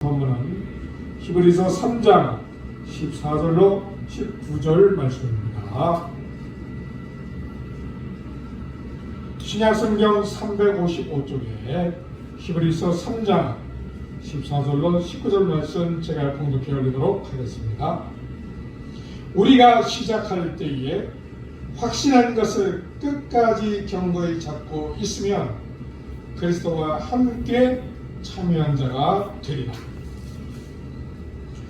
본문은 히브리서 3장 14절로 19절 말씀입니다. 신약성경 355쪽에 히브리서 3장 14절로 19절 말씀 제가 공독해 올리도록 하겠습니다. 우리가 시작할 때에 확신한 것을 끝까지 견고히 잡고 있으면 그리스도와 함께 참여한 자가 되리라.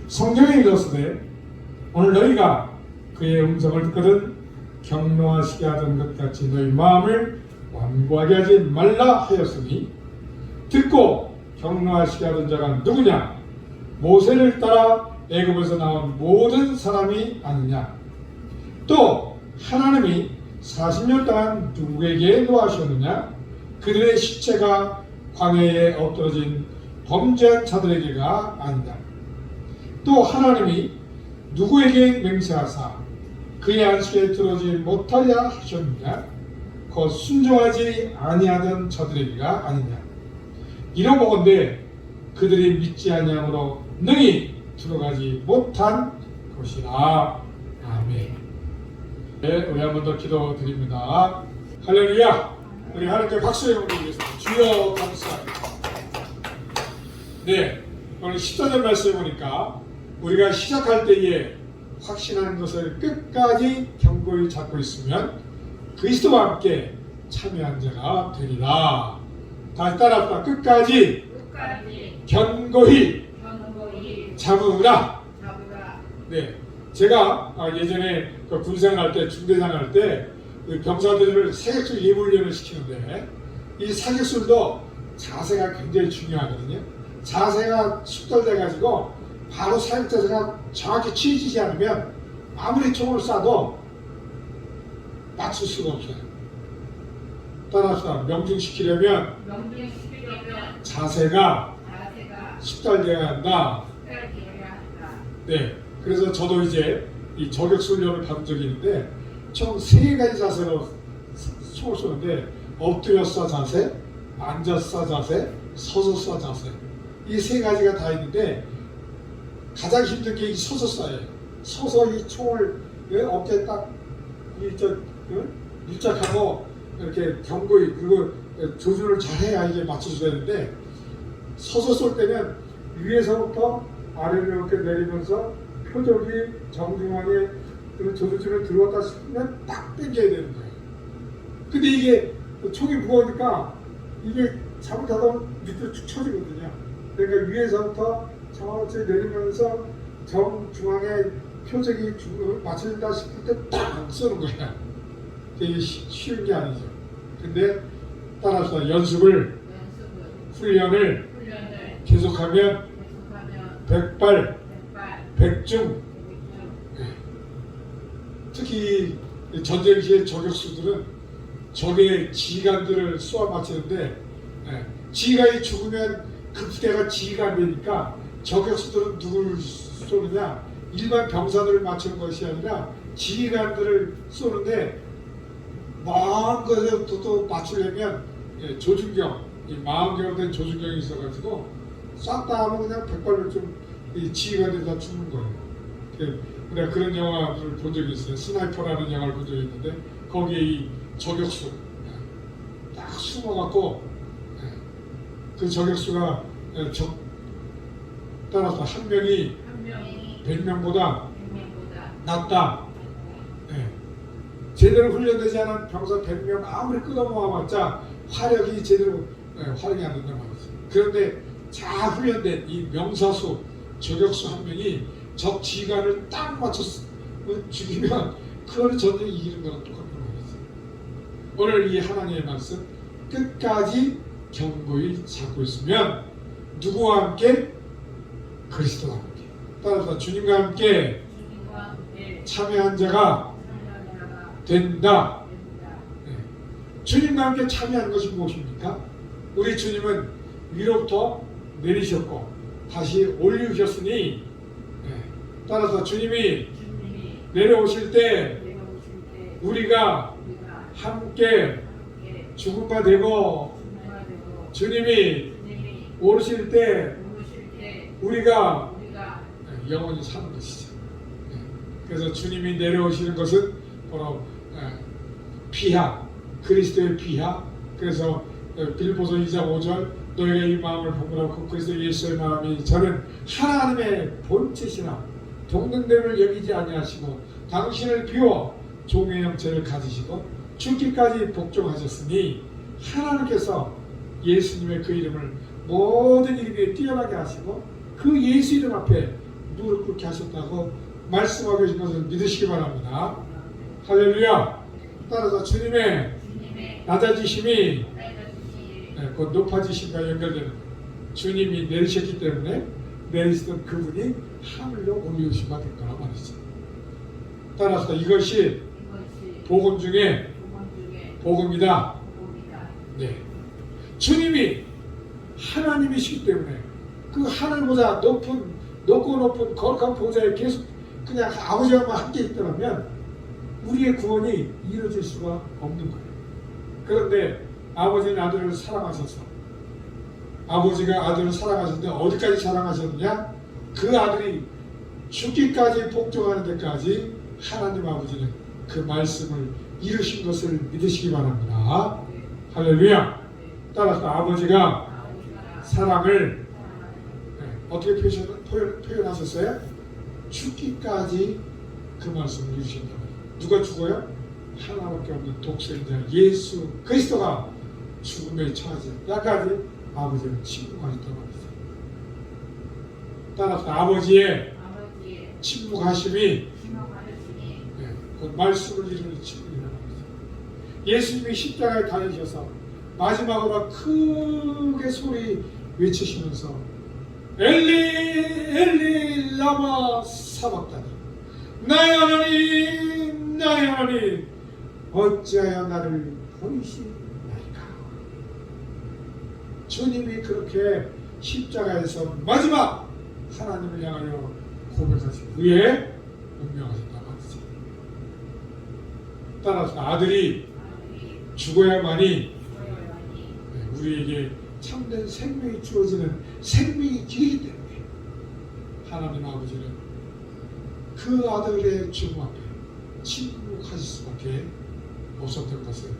성경에 이르시되 오늘 너희가 그의 음성을 듣거든 경노하시게 하던 것 같이 너희 마음을 완고하게 하지 말라 하였으니 듣고 경노하시게 하던 자가 누구냐? 모세를 따라 애굽에서 나온 모든 사람이 아니냐? 또 하나님이 40년 동안 누구에게 노하셨느냐? 그들의 시체가 광야에 엎드러진 범죄한 자들에게가 아니냐? 또 하나님이 누구에게 맹세하사 그의 안식에 들어오지 못하려 하셨느냐? 곧 순종하지 아니하던 자들에게가 아니냐? 이러보건대 그들이 믿지 아니함으로 능히 들어가지 못한 것이라. 아멘. 네, 우리 한 번 더 기도드립니다. 할렐루야. 우리 하나님께 박수해 보내겠습니다. 주여 감사합니다. 네, 오늘 14절 말씀해 보니까 우리가 시작할 때에 확신하는 것을 끝까지 견고히 잡고 있으면 그리스도와 함께 참여한 자가 되리라. 다시 따라합시다. 끝까지 견고히 잡으라. 네, 제가 예전에 군생활 때 중대장할 때 병사들을 사격술 예물훈련을 시키는데 이 사격술도 자세가 굉장히 중요하거든요. 자세가 숙달돼 가지고 바로 사격 자세가 정확히 취해지지 않으면 아무리 총을 쏴도 맞출 수가 없어요. 따라서 명중시키려면 자세가 숙달되어야 한다. 네, 그래서 저도 이제 이 저격훈련을 받은 적이 있는데 총 3가지 자세로 총을 쏘는데 엎드려 쏴 자세, 앉아 쏴 자세, 서서 쏴 자세, 이 3가지가 다 있는데 가장 힘든 게 이 서서 쏴예요. 서서 이 총을 어깨에 딱 밀착하고 이렇게 견고히 그리고 조준을 잘해야 이게 맞춰줘야 되는데 서서 쏠 때는 위에서부터 아래로 이렇게 내리면서 표적이 정중하게 조준을 들어왔다 싶으면 딱 당겨야 되는 거예요. 근데 이게 총이 무거우니까 이게 잘못하다 밑으로 축 처지거든요. 그러니까 위에서부터 천천히 내리면서 정중앙에 표적이 맞춰진다 싶을 때 딱 쏘는 거예요. 되게 쉬운 게 아니죠. 근데 따라서 연습을 훈련을 계속하면 백발 백중. 특히 전쟁 시의 저격수들은 적의 지휘관들을 쏘아 맞추는데 지휘관이 죽으면 그 부대가 지휘가 안 되니까 저격수들은 누구를 쏘느냐? 일반 병사들을 맞추는 것이 아니라 지휘관들을 쏘는데 먼 곳에서도 맞추려면 조준경, 망원경으로 된 조준경이 있어가지고 싹 다 하면 그냥 백발백중 지휘관들이 다 죽는 거예요. 내가 그런 영화를 본 적이 있어요. 스나이퍼라는 영화를 본 적이 있는데 거기에 이 저격수 딱 숨어갖고 그 저격수가 따라서 한 명이 100명보다 낫다. 제대로 훈련되지 않은 병사 100명 아무리 끌어모아봤자 화력이 제대로 활용이 안 된다고 말이죠. 그런데 잘 훈련된 이 명사수 저격수 한 명이 적 지휘관을 딱 맞춰서 죽이면 그거는 전쟁 이기는 거랑 똑같은 말이지. 오늘 이 하나님의 말씀 끝까지 견고히 잡고 있으면 누구와 함께? 그리스도와 함께. 따라서 주님과 함께 참여한 자가 된다. 네. 주님과 함께 참여한 것이 무엇입니까? 우리 주님은 위로부터 내리셨고 다시 올리셨으니 따라서 주님이 내려오실 때 우리가 함께 죽음과 되고 주님이 오르실 때 우리가 영원히 사는 것이죠. 그래서 주님이 내려오시는 것은 바로 피하, 그리스도의 피하. 그래서 빌보서 2장 5절 너희가 이 마음을 품으라고 그리스도 예수의 마음이 저는 하나님의 본체시나 동등됨을 여기지 아니하시고 당신을 비워 종의 형체를 가지시고 죽기까지 복종하셨으니 하나님께서 예수님의 그 이름을 모든 이름 위에 뛰어나게 하시고 그 예수 이름 앞에 무릎 꿇게 하셨다고 말씀하고 계신 것을 믿으시기 바랍니다. 할렐루야. 따라서 주님의 낮아지심이 곧 높아지심과 연결되는 거예요. 주님이 내리셨기 때문에 내리시던 그분이 하늘로 올리우시면 될 거란 말이죠. 따라서 이것이 복음 중에 복음이다. 네. 주님이 하나님이시기 때문에 그 하늘보다 높고 높은 거룩한 보좌에 계속 그냥 아버지와만 함께 있더라면 우리의 구원이 이루어질 수가 없는 거예요. 그런데 아버지는 아들을 사랑하셔서 아버지가 아들을 사랑하셨는데 어디까지 사랑하셨느냐? 그 아들이 죽기까지 복종하는 데까지 하나님 아버지는 그 말씀을 이루신 것을 믿으시기 바랍니다. 할렐루야. 따라서 아버지가 사랑을 어떻게 표현하셨어요? 죽기까지 그 말씀을 이루신다. 누가 죽어요? 하나밖에 없는 독생자 예수 그리스도가 죽음에 처하지 때까지 아버지는 침묵하셨다고 합니다. 따라서 아버지의 침묵하심이 그 말씀을 이루는 침묵이라고 합니다. 예수님이 십자가에 달리셔서 마지막으로 크게 소리 외치시면서 엘리 엘리 라마 사박다니 나의 하나님 나의 하나님 어찌하여 나를 버리시나이까. 주님이 그렇게 십자가에서 마지막 하나님을 향하여 고백하신 후에 운명하셨다고 하죠. 따라서 아들이 죽어야만이 우리에게 참된 생명이 주어지는 생명이 길이기 때문에 하나님 아버지는 그 아들의 죽음 앞에 침묵하실 수밖에 없었던 것을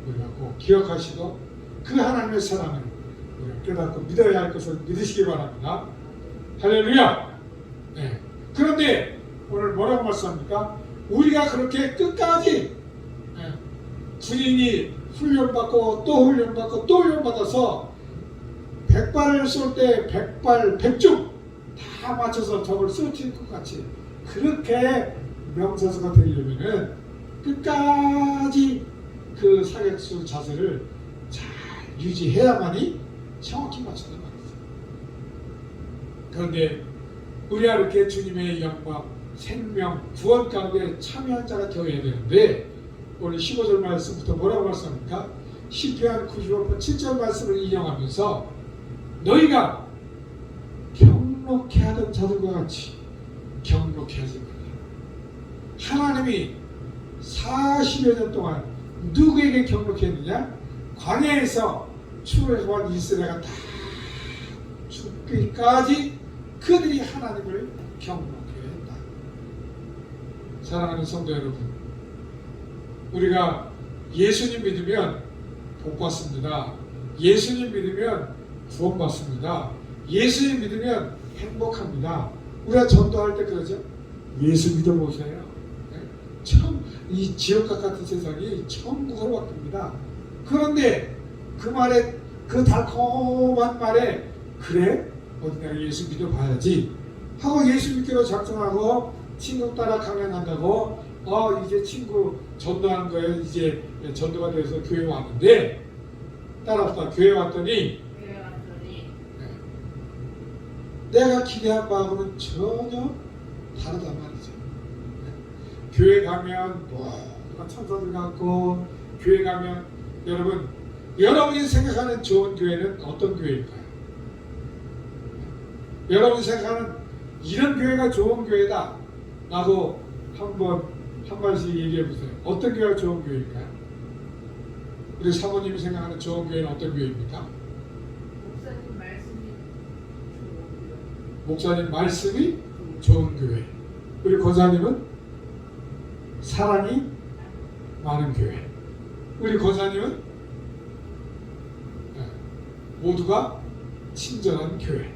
우리가 꼭 기억하시고 그 하나님의 사랑을 우리가 깨닫고 믿어야 할 것을 믿으시기 바랍니다. 할렐루야. 네. 그런데 오늘 뭐라고 말씀합니까? 우리가 그렇게 끝까지 군인이 훈련받고 또 훈련받고 또 훈련받아서 100발을 쏠 때 100발 100중 다 맞춰서 적을 쓰러뜨릴 것 같이 그렇게 명사수가 되려면은 끝까지 그 사격수 자세를 잘 유지해야만이 정확히 맞춘단 말이죠. 그런데 우리가 이렇게 주님의 영광, 생명, 구원 가운데 참여한 자가 되어야 되는데 오늘 15절 말씀부터 뭐라고 말씀합니까? 시편 95편 7절 말씀을 인용하면서 너희가 경록해 하던 자들과 같이 경록해 하지 말라. 하나님이 40여 년 동안 누구에게 경록했느냐? 광야에서 출애굽한 이스라엘가 다 죽기까지 그들이 하나님을 경록했다. 사랑하는 성도 여러분, 우리가 예수님 믿으면 복받습니다. 예수님 믿으면 구원받습니다. 예수님 믿으면 행복합니다. 우리가 전도할 때 그러죠. 예수 믿어보세요. 참 이 지옥과 같은 세상이 천국으로 바뀝니다. 그런데 그 말에 그 달콤한 말에 그래? 어디 내가 예수 믿어봐야지 하고 예수 믿기로 작정하고 친구 따라 강연한다고 이제 친구 전도하는 거예요. 이제 전도가 돼서 교회 왔는데 따라서 교회 왔더니 내가 기대한 바하고는 전혀 다르단 말이죠. 교회 가면 뭐가 천사들 같고 교회 가면 여러분이 생각하는 좋은 교회는 어떤 교회일까요? 여러분이 생각하는 이런 교회가 좋은 교회다 라고 한 말씩 얘기해 보세요. 어떤 교회가 좋은 교회일까요? 우리 사모님이 생각하는 좋은 교회는 어떤 교회입니까? 목사님 말씀이 좋은 목사님 말씀이 좋은 교회. 우리 권사님은 사랑이 많은 교회. 우리 권사님은 모두가 친절한 교회.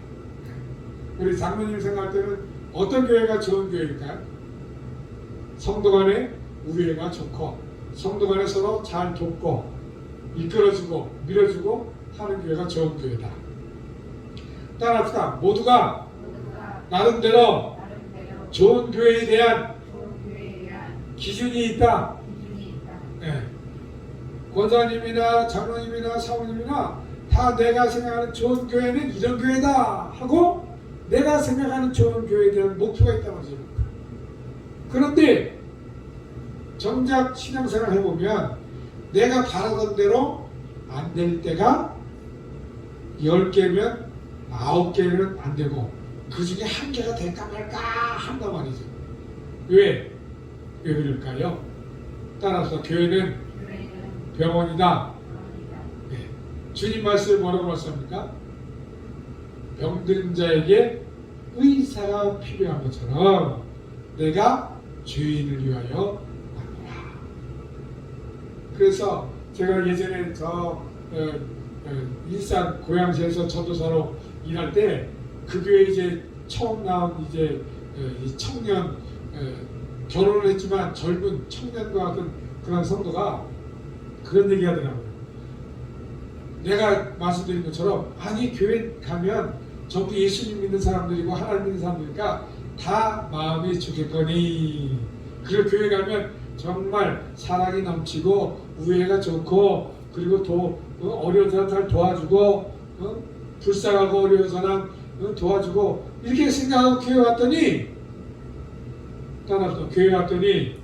우리 장로님 생각할 때는 어떤 교회가 좋은 교회일까요? 성도 간에 우애가 좋고 성도 간에 서로 잘 돕고 이끌어주고 밀어주고 하는 교회가 좋은 교회다. 따라합시다. 모두가 나름대로 좋은 교회에 대한 기준이 있다. 네. 권사님이나 장로님이나 사모님이나 다 내가 생각하는 좋은 교회는 이런 교회다 하고 내가 생각하는 좋은 교회에 대한 목표가 있다고 하죠. 그런데 정작 신앙생활 해보면 내가 바라던 대로 안 될 때가 10개면 9개는 안 되고 그 중에 1개가 될까 말까 한단 말이죠. 왜 그럴까요? 따라서 교회는 병원이다. 네. 주님 말씀을 뭐라고 말씀합니까? 병든 자에게 의사가 필요한 것처럼 내가 죄인을 위하여 왔노라. 그래서 제가 예전에 일산 고양시에서 전도사로 일할 때 그 교회 이제 처음 나온 이제 이 청년 결혼을 했지만 젊은 청년과 같은 그런 성도가 그런 얘기 하더라고요. 내가 말씀드린 것처럼 아니 교회 가면 전부 예수님 믿는 사람들이고 하나님 믿는 사람들이니까 다 마음이 좋겠거니 그리고 교회 가면 정말 사랑이 넘치고 우애가 좋고 그리고 어려운 사람 잘 도와주고 불쌍하고 어려운 사람 도와주고 이렇게 생각하고 교회 왔더니 따라서 교회 왔더니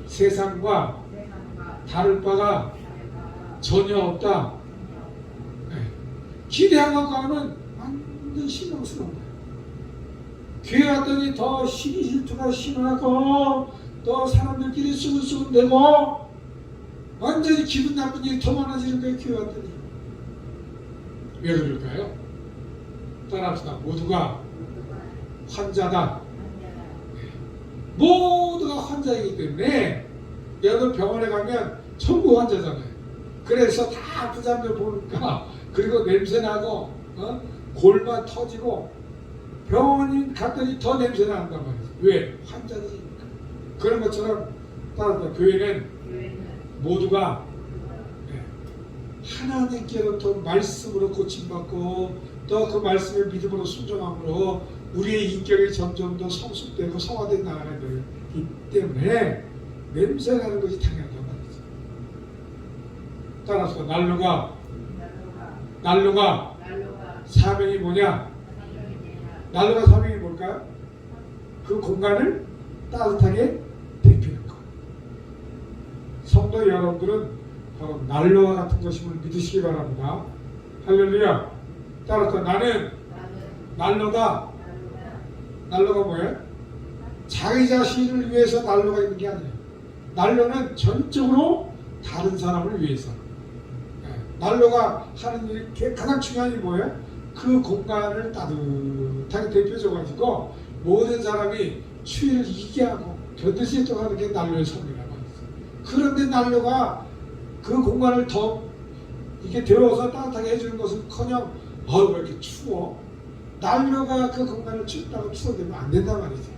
세상과 다를 바가 전혀 없다. 네. 기대한 것과는 완전 실망스러운 거예요. 교회 왔더니 더 시기 질투가 심하고 또 사람들끼리 수근수근대고 완전히 기분 나쁜 일이 더 많아지는 거예요. 교회 왔더니 왜 그럴까요? 따라합시다. 모두가 환자다. 모두가 환자이기 때문에 여러분 병원에 가면 전부 환자잖아요. 그래서 다 아픈 사람들 보니까 그리고 냄새나고 골만 터지고 병원에 갔더니 더 냄새난단 말이죠. 왜? 환자니까. 그런 것처럼 따라서 교회는 모두가 하나님께로부터 말씀으로 고침받고 또 그 말씀의 믿음으로 순종함으로 우리의 인격이 점점 더 성숙되고 성화된 나라가 되기 때문에 냄새나는 것이 당연하단 말이죠. 따라서 난로가 사명이 뭐냐? 난로가 사명이 뭘까요? 그 공간을 따뜻하게 데피는 것. 성도 여러분들은 바로 난로와 같은 것임을 믿으시기 바랍니다. 할렐루야. 따라서 나는 난로가 뭐예요? 자기 자신을 위해서 난로가 있는 게 아니에요. 난로는 전적으로 다른 사람을 위해서. 난로가 하는 일이 가장 중요한 일이 뭐예요? 그 공간을 따뜻하게 대표줘가지고 모든 사람이 추위를 이기게 하고 견딜 수 있도록 하는 게 난로의 섬이라고 하죠. 그런데 난로가 그 공간을 더 이게 데워서 따뜻하게 해주는 것은커녕 왜 이렇게 추워? 난로가 그 공간을 춥다고 추워되면 안 된단 말이지.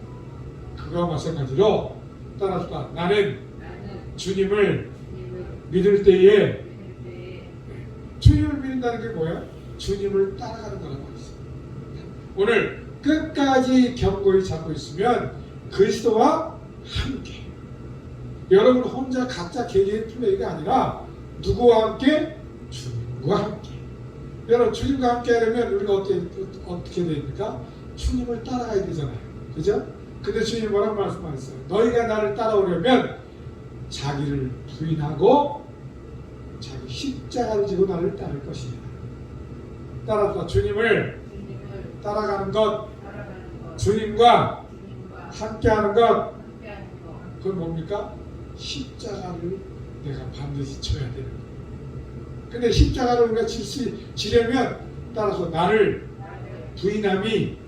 그거와 마찬가지로 따라서 나는 주님을 믿을 때에 주님을 믿는다는 게 뭐야? 주님을 따라가는 거란 말이지. 오늘 끝까지 견고히 잡고 있으면 그리스도와 함께. 여러분 혼자 각자 개개인 플레이가 아니라 누구와 함께? 주님과 함께. 여러분 주님과 함께 하려면 우리가 어떻게 됩니까? 주님을 따라가야 되잖아요. 그죠? 근데 주님이 뭐라고 말씀하셨어요? 너희가 나를 따라오려면 자기를 부인하고 자기 십자가를 지고 나를 따를 것이다. 따라서 주님을 따라가는 것, 주님과 함께하는 것, 그건 뭡니까? 십자가를 내가 반드시 쳐야 되는 거예요. 근데 십자가를 우리가 지려면 따라서 나를 부인함이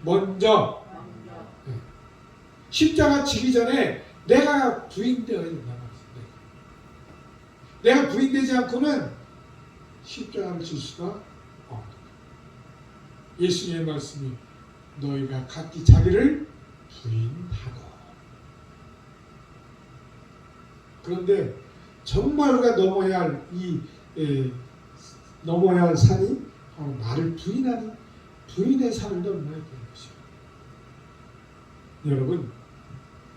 먼저 십자가 지기 전에 내가 부인되어야 된다는 거죠. 내가 부인되지 않고는 십자가를 질 수가 없다. 예수님의 말씀이 너희가 각기 자기를 부인하고. 그런데 정말 우리가 넘어야 할 산이 나를 부인하는 부인의 산을 넘어야 되는 것이에요. 여러분,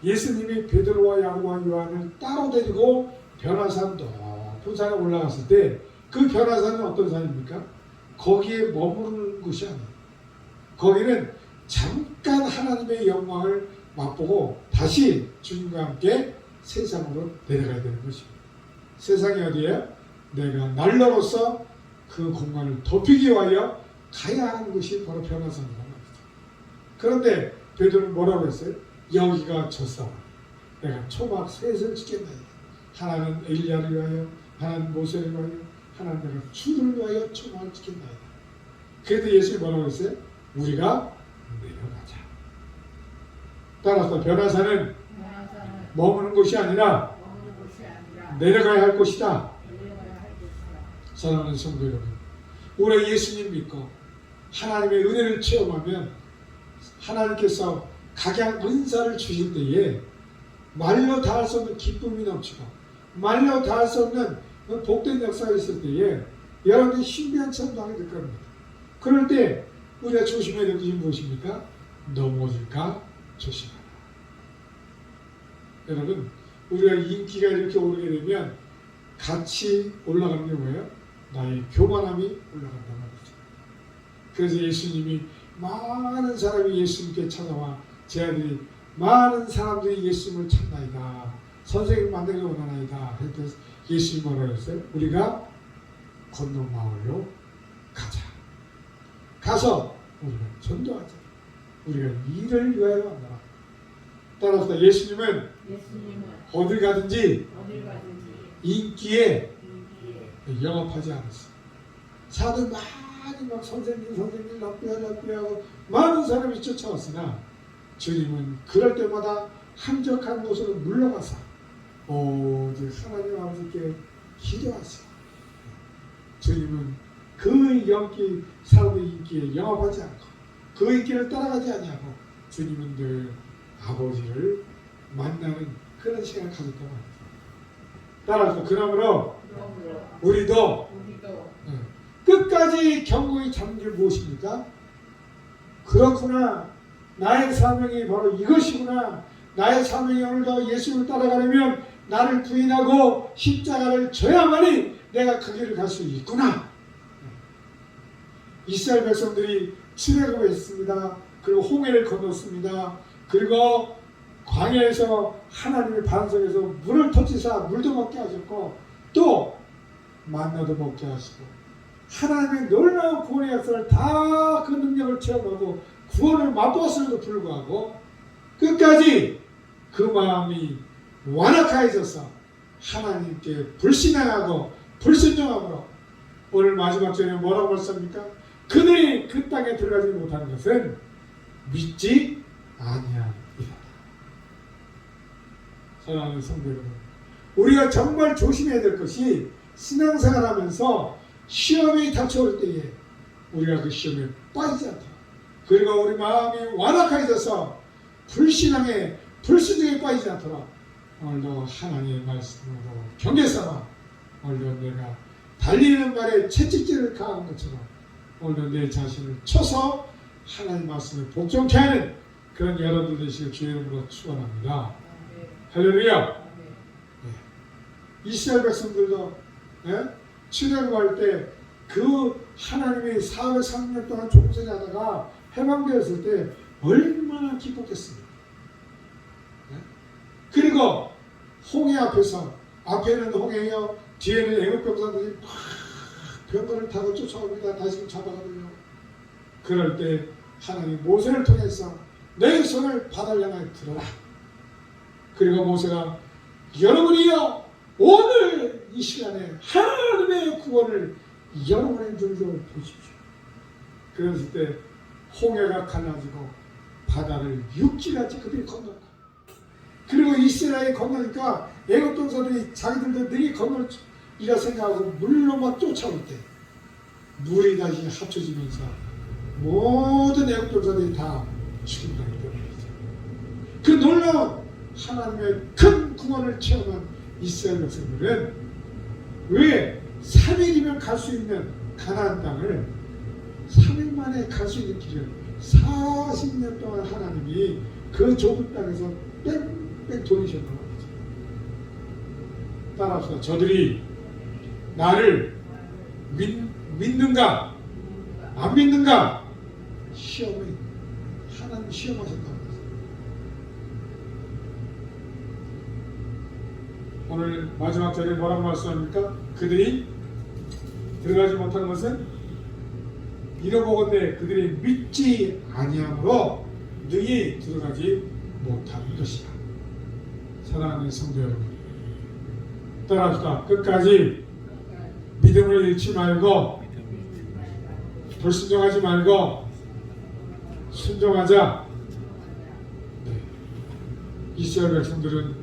예수님이 베드로와 야고보와 요한을 따로 데리고 변화산 높은 산에 올라갔을 때 그 변화산은 어떤 산입니까? 거기에 머무르는 곳이 아니에요. 거기는 잠깐 하나님의 영광을 맛보고 다시 주님과 함께 세상으로 내려가야 되는 것입니다. 세상이 어디예요? 내가 난로로서 그 공간을 덮이기 위하여 가야 하는 것이 바로 변화산이라는 말이죠. 그런데 베드로는 뭐라고 했어요? 여기가 저 산이다. 내가 초막 셋을 지켰나이다. 하나는 엘리야를 위하여, 하나는 모세를 위하여, 하나는 내가 주를 위하여 초막을 지켰나이다. 그래도 예수님이 뭐라고 했어요? 우리가 내려가자. 따라서 변화산은 머무는 곳이 아니라 내려가야 할 곳이다. 사랑하는 성도 여러분, 우리 예수님 믿고 하나님의 은혜를 체험하면 하나님께서 각양 은사를 주실 때에 말로 다 할 수 없는 기쁨이 넘치고 말로 다 할 수 없는 복된 역사가 있을 때에 여러분들이 신비한 체험도 하게 될 겁니다. 그럴 때 우리가 조심해야 될 것이 무엇입니까? 넘어질까 조심하라. 여러분, 우리가 인기가 이렇게 오르게 되면 같이 올라가는 게 뭐예요? 나의 교만함이 올라간단 말이죠. 그래서 예수님이 많은 사람이 예수님께 찾아와 제 아들이 많은 사람들이 예수님을 찾나이다. 선생님 만나기 원하나이다. 그래서 예수님이 뭐라고 했어요? 우리가 건너 마을로 가자. 가서 우리가 전도하자. 우리가 일을 위하여 한다. 따라서 예수님은 어딜 가든지 인기에 영합하지 않았어요. 사람들 많이 막 선생님 납부하고 많은 사람이 쫓아왔으나 주님은 그럴 때마다 한적한 곳으로 물러가서 오직 하나님 아버지께 기도하세요. 주님은 그 영기 사람의 인기에 영합하지 않고 그 인기를 따라가지 아니하고 주님은 늘 아버지를 만나는 그런 시간을 가졌단 말이죠. 따라서 그러므로 우리도 끝까지 경고히 잡는 게 무엇입니까? 그렇구나. 나의 사명이 바로 이것이구나. 나의 사명이 오늘도 예수를 따라가려면 나를 부인하고 십자가를 져야만이 내가 그 길을 갈 수 있구나. 이스라엘 백성들이 출애굽했습니다. 그리고 홍해를 건넜습니다. 그리고 광야에서 하나님의 반석에서 물을 터치사 물도 먹게 하셨고 또 만나도 먹게 하시고 하나님의 놀라운 구원의 역사를 다 그 능력을 체험하고 구원을 맛보았음에도 불구하고 끝까지 그 마음이 완악해져서 하나님께 불신앙하고 불순종함으로 오늘 마지막 절에 뭐라고 말씀합니까? 그들이 그 땅에 들어가지 못하는 것은 믿지 아니함이다. 사랑하는 성도 여러분, 우리가 정말 조심해야 될 것이 신앙생활하면서 시험이 닥쳐올 때에 우리가 그 시험에 빠지지 않도록 그리고 우리 마음이 완악해져서 불신앙에 불순종에 빠지지 않도록 오늘도 하나님의 말씀으로 경계삼아 오늘도 내가 달리는 발에 채찍질을 가한 것처럼 오늘도 내 자신을 쳐서 하나님 말씀을 복종케 하는 그런 여러분들 되시길 주의 이름으로 축원합니다. 할렐루야. 네. 이스라엘 백성들도 출애굽할 때 그 하나님의 430년 동안 종살이하다가 해방되었을 때 얼마나 기뻤겠습니까? 네? 그리고 홍해 앞에서 앞에는 홍해요 뒤에는 애국 병사들이 막 병거를 타고 쫓아옵니다. 다시 잡아가고요. 그럴 때 하나님 모세를 통해서 내 손을 바다를 향하여 들어라. 그리고 모세가 여러분이요 오늘 이 시간에 하나님의 구원을 여러분의 눈으로 보십시오. 그랬을 때 홍해가 갈라지고 바다를 육지같이 그들이 건넜고, 그리고 이스라엘이 건너니까 애굽 동서들이 자기들도 느리 건널 이라 생각하고 물로 막 쫓아올 때 물이 다시 합쳐지면서 모든 애굽 동서들이 다 죽음당이 되어버리죠. 그 놀라운 하나님의 큰 구원을 체험한 이스라엘 백성들은 왜 3일이면 갈 수 있는 가나안 땅을 3일 만에 갈 수 있는 길을 40년 동안 하나님이 그 좁은 땅에서 뺑뺑 돌리셨다고 하죠. 따라서 저들이 나를 믿는가 안 믿는가 시험을 하나님 시험하셨다고 하죠. 오늘 마지막 절에 뭐라고 말씀합니까? 그들이 들어가지 못한 것은 이러보건대 그들이 믿지 아니함으로 능히 들어가지 못한 것이다. 사랑하는 성도 여러분, 따라합시다. 끝까지 믿음을 잃지 말고 불순종하지 말고 순종하자. 네. 이스라엘 백성들은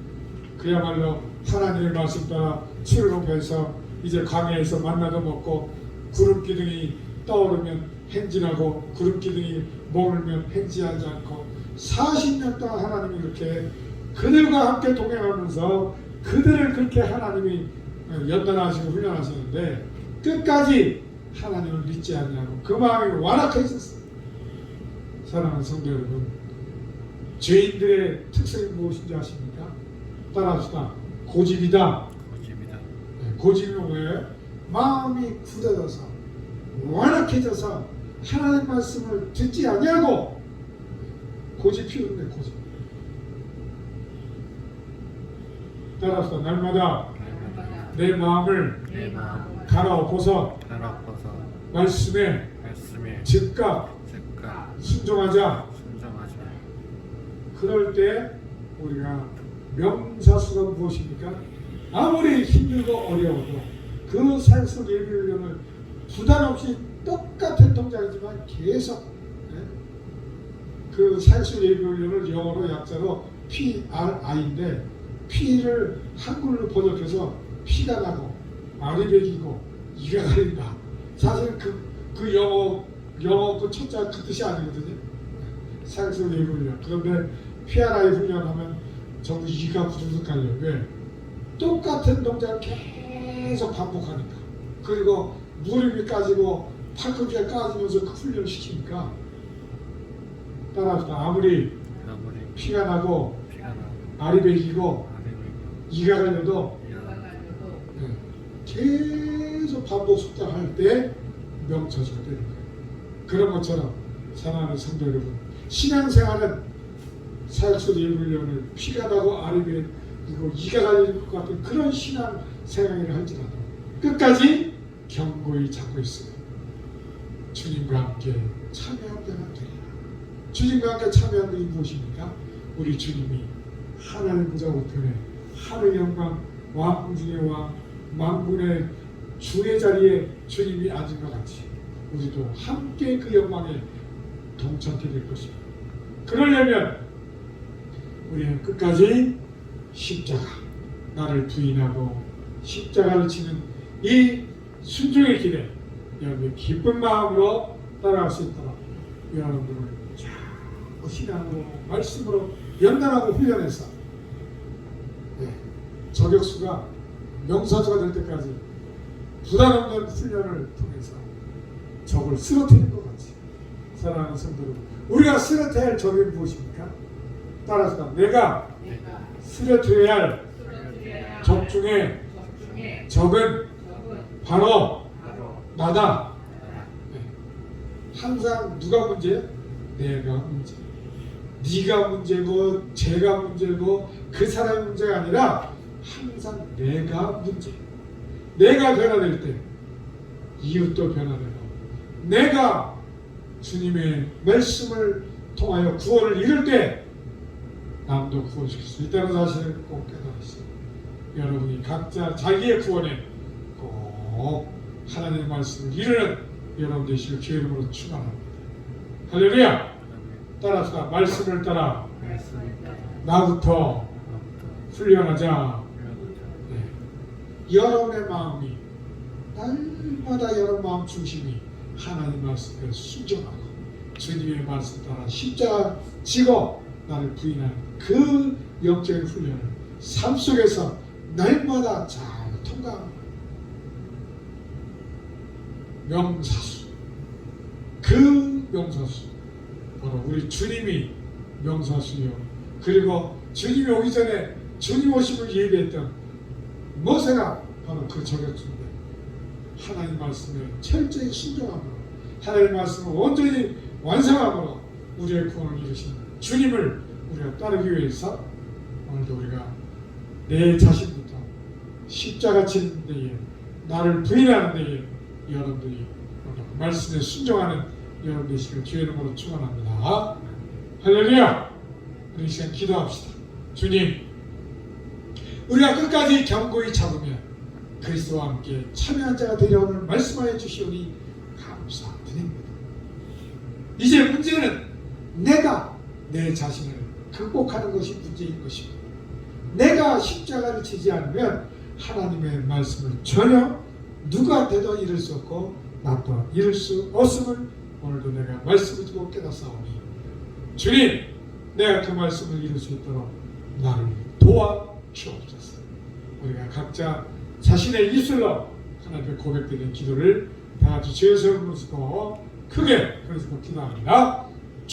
그야말로 하나님의 말씀 따라 출애굽해서 이제 광야에서 만나도 먹고 구름 기둥이 떠오르면 행진하고 구름 기둥이 머물면 행진하지 않고 40년 동안 하나님이 그렇게 그들과 함께 동행하면서 그들을 그렇게 하나님이 연단하시고 훈련하시는데 끝까지 하나님을 믿지 않냐고 그 마음이 완악해졌어요. 사랑하는 성도 여러분, 죄인들의 특성이 무엇인지 아십니까? 따라합시다. 고집이다. 네, 고집이 뭐예요? 마음이 굳어져서 완악해져서 하나님 말씀을 듣지 아니하고 고집 피우는데 고집. 따라서 날마다 내 마음을 갈아엎어서 말씀에 즉각 순종하자. 그럴 때 우리가 명사수가 무엇입니까? 아무리 힘들고 어려워도 그 사역성 예비훈련을 부담 없이 똑같은 동작이지만 계속 그 사역성 예비훈련을 영어로 약자로 PRI인데 P를 한글로 번역해서 피가 나고 알이 배기고 이가 가린다. 사실 그 영어 그 첫자 그 뜻이 아니거든요. 사역성 예비훈련. 그런데 PRI 훈련하면 전부 이가 부들부들 깔려. 왜? 똑같은 동작을 계속 반복하니까. 그리고 무릎이 까지고 팔꿈치가 까지면서 그 훈련을 시키니까 따라합시다. 아무리 피가 나고 알이 배기고 이가 갈려도 계속 반복 숙달할 때 명처수가 되는 거예요. 그런 것처럼 사랑하는 성도 여러분, 신앙생활은 사역서 예비훈련을 피가 나고 알이 배기고 이가 갈리는 것 같은 그런 신앙생활을 할지라도 끝까지 견고히 잡고 있어요. 주님과 함께 참여한 자가 되리라. 주님과 함께 참여한 것이 무엇입니까? 우리 주님이 하나님 보좌 우편에 하늘 영광 왕 중의 왕 만군의 주의 자리에 주님이 앉은 것 같이 우리도 함께 그 영광에 동참하게 될 것입니다. 그러려면 우리는 끝까지 십자가 나를 부인하고 십자가를 치는 이 순종의 길에 여러분의 기쁜 마음으로 따라갈 수 있도록 여러분들을 자꾸 신앙으로 말씀으로 연단하고 훈련해서 저격수가 명사수가 될 때까지 부담 없는 훈련을 통해서 적을 쓰러뜨리는 것 같이 사랑하는 성도 여러분, 우리가 쓰러뜨려야 할 적이 무엇입니까? 따라서 내가 쓰러뜨려야 할 적 중에 적은 바로 나다. 항상 누가 문제야? 내가 문제. 네가 문제고 제가 문제고 그 사람의 문제가 아니라 항상 내가 문제. 내가 변화될 때 이웃도 변화되고 내가 주님의 말씀을 통하여 구원을 이룰 때 남도 구원시킬 수 있다는 사실을 꼭 깨달으시고 여러분이 각자 자기의 구원에 꼭 하나님의 말씀을 이루는 여러분 되시길 주의 이름으로 축원합니다. 할렐루야. 따라서 말씀을 따라 말씀을 따라 나부터 훈련하자. 네. 여러분의 마음이 날마다 여러분 마음 중심이 하나님 말씀에 순종하고 주님의 말씀 따라 십자가 지고 나를 부인하는 그 영적인 훈련을 삶 속에서 날마다 잘 통과하는 명사수. 그 명사수 바로 우리 주님이 명사수요. 그리고 주님이 오기 전에 주님 오심을 예배했던 모세가 바로 그 저격수인데 하나님 말씀에 철저히 순종함으로 하나님 말씀을 온전히 완성함으로 우리의 구원을 이루신 주님을 우리가 따르기 위해서 오늘도 우리가 내 자신부터 십자가 지는 데에 나를 부인하는 데에 여러분들이 말씀에 순종하는 여러분 되시길 주의 이름으로 축원합니다. 할렐루야. 우리 이 시간 기도합시다. 주님, 우리가 끝까지 견고히 잡으면 그리스도와 함께 참여한 자가 되려 오늘 말씀하여 주시오니 감사드립니다. 이제 문제는 내가 내 자신을 극복하는 것이 문제인 것입니다. 내가 십자가를 지지 않으면 하나님의 말씀을 전혀 누구한테도 이룰 수 없고 나 또한 이룰 수 없음을 오늘도 내가 말씀을 두고 깨닫사오니 주님, 내가 그 말씀을 이룰 수 있도록 나를 도와주옵소서. 우리가 각자 자신의 입술로 하나님께 고백드리는 기도를 다 같이 주의 이름으로 쓰고 크게 그래서 기도합니다.